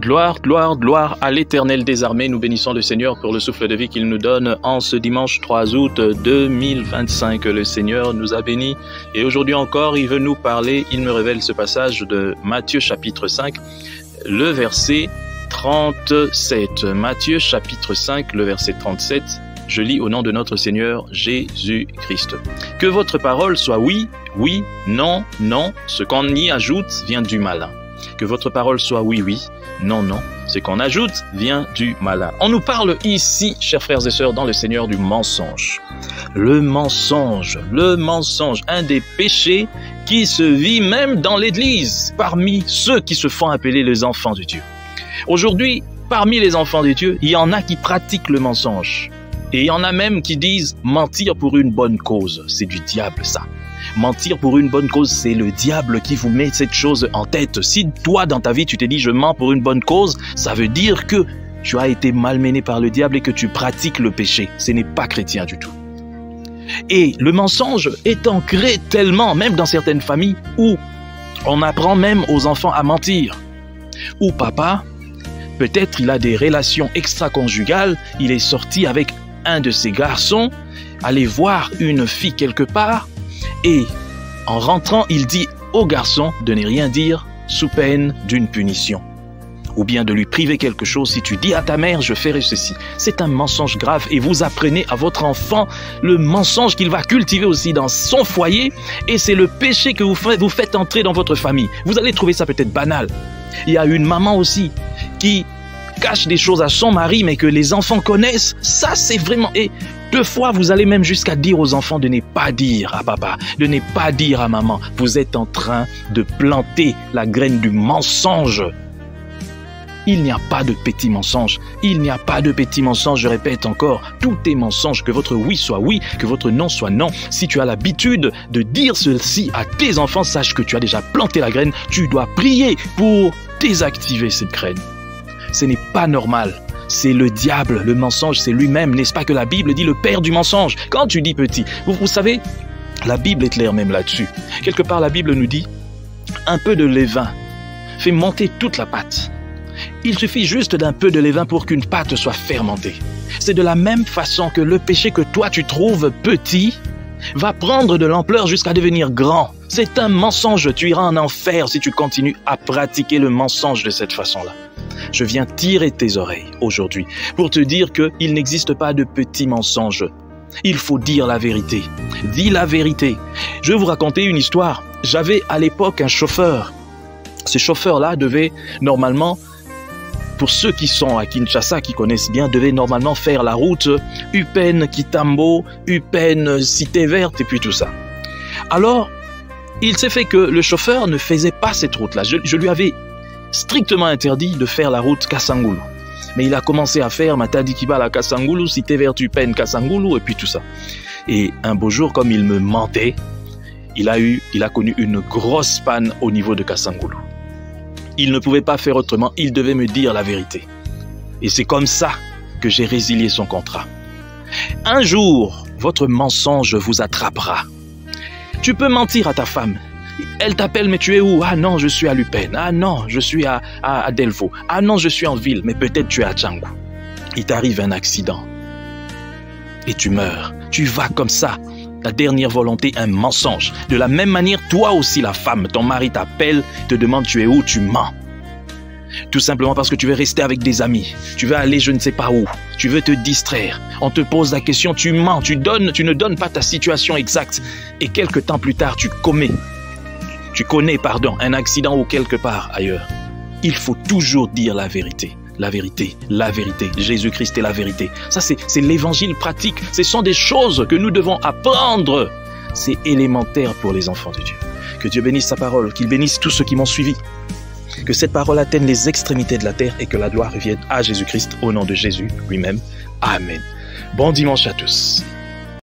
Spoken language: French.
Gloire, gloire, gloire à l'Éternel des armées. Nous bénissons le Seigneur pour le souffle de vie qu'il nous donne en ce dimanche 3 août 2025. Le Seigneur nous a bénis et aujourd'hui encore, il veut nous parler. Il me révèle ce passage de Matthieu chapitre 5, le verset 37. Matthieu chapitre 5, le verset 37. Je lis au nom de notre Seigneur Jésus-Christ. Que votre parole soit oui, oui, non, non. Ce qu'on y ajoute vient du malin. Que votre parole soit oui, oui, non, non. Ce qu'on ajoute vient du malin. On nous parle ici, chers frères et sœurs, dans le Seigneur du mensonge. Le mensonge, un des péchés qui se vit même dans l'Église, parmi ceux qui se font appeler les enfants de Dieu. Aujourd'hui, parmi les enfants de Dieu, il y en a qui pratiquent le mensonge. Et il y en a même qui disent mentir pour une bonne cause. C'est du diable, ça. Mentir pour une bonne cause, c'est le diable qui vous met cette chose en tête. Si toi, dans ta vie, tu t'es dit « je mens pour une bonne cause », ça veut dire que tu as été malmené par le diable et que tu pratiques le péché. Ce n'est pas chrétien du tout. Et le mensonge est ancré tellement, même dans certaines familles, où on apprend même aux enfants à mentir. Où papa, peut-être il a des relations extra-conjugales, il est sorti avec un de ses garçons, aller voir une fille quelque part, et en rentrant, il dit au garçon de ne rien dire sous peine d'une punition. Ou bien de lui priver quelque chose. Si tu dis à ta mère, je ferai ceci. C'est un mensonge grave et vous apprenez à votre enfant le mensonge qu'il va cultiver aussi dans son foyer. Et c'est le péché que vous faites entrer dans votre famille. Vous allez trouver ça peut-être banal. Il y a une maman aussi qui cache des choses à son mari, mais que les enfants connaissent. Ça, c'est vraiment... Et deux fois, vous allez même jusqu'à dire aux enfants de ne pas dire à papa, de ne pas dire à maman. Vous êtes en train de planter la graine du mensonge. Il n'y a pas de petits mensonges. Il n'y a pas de petits mensonges, je répète encore. Tout est mensonge. Que votre oui soit oui, que votre non soit non. Si tu as l'habitude de dire ceci à tes enfants, sache que tu as déjà planté la graine. Tu dois prier pour désactiver cette graine. Ce n'est pas normal. C'est le diable, le mensonge, c'est lui-même. N'est-ce pas que la Bible dit le père du mensonge? Quand tu dis petit, vous savez, la Bible est claire même là-dessus. Quelque part, la Bible nous dit, un peu de levain fait monter toute la pâte. Il suffit juste d'un peu de levain pour qu'une pâte soit fermentée. C'est de la même façon que le péché que toi tu trouves petit va prendre de l'ampleur jusqu'à devenir grand. C'est un mensonge. Tu iras en enfer si tu continues à pratiquer le mensonge de cette façon-là. Je viens tirer tes oreilles aujourd'hui pour te dire qu'il n'existe pas de petits mensonges. Il faut dire la vérité. Dis la vérité. Je vais vous raconter une histoire. J'avais à l'époque un chauffeur. Ce chauffeur-là devait normalement, pour ceux qui sont à Kinshasa, qui connaissent bien, devait normalement faire la route Upen-Kitambo, Upen-Cité Verte et puis tout ça. Alors, il s'est fait que le chauffeur ne faisait pas cette route-là. Je lui avais strictement interdit de faire la route Kasangulu. Mais il a commencé à faire Matadi Kibala Kasangulu, Cité Verte Upen Kasangulu et puis tout ça. Et un beau jour, comme il me mentait, il a connu une grosse panne au niveau de Kasangulu. Il ne pouvait pas faire autrement, il devait me dire la vérité. Et c'est comme ça que j'ai résilié son contrat. Un jour, votre mensonge vous attrapera. Tu peux mentir à ta femme. Elle t'appelle, mais tu es où? Ah non, je suis à Lupen. Ah non, je suis à Delvaux. Ah non, je suis en ville, mais peut-être tu es à Django. Il t'arrive un accident. Et tu meurs. Tu vas comme ça. Ta dernière volonté, un mensonge. De la même manière, toi aussi, la femme, ton mari t'appelle, te demande tu es où, tu mens. Tout simplement parce que tu veux rester avec des amis. Tu veux aller je ne sais pas où. Tu veux te distraire. On te pose la question, tu mens. Tu ne donnes pas ta situation exacte. Et quelques temps plus tard, tu connais, un accident ou quelque part ailleurs. Il faut toujours dire la vérité. La vérité, la vérité. Jésus-Christ est la vérité. Ça, c'est l'évangile pratique. Ce sont des choses que nous devons apprendre. C'est élémentaire pour les enfants de Dieu. Que Dieu bénisse sa parole, qu'il bénisse tous ceux qui m'ont suivi. Que cette parole atteigne les extrémités de la terre et que la gloire revienne à Jésus-Christ au nom de Jésus lui-même. Amen. Bon dimanche à tous.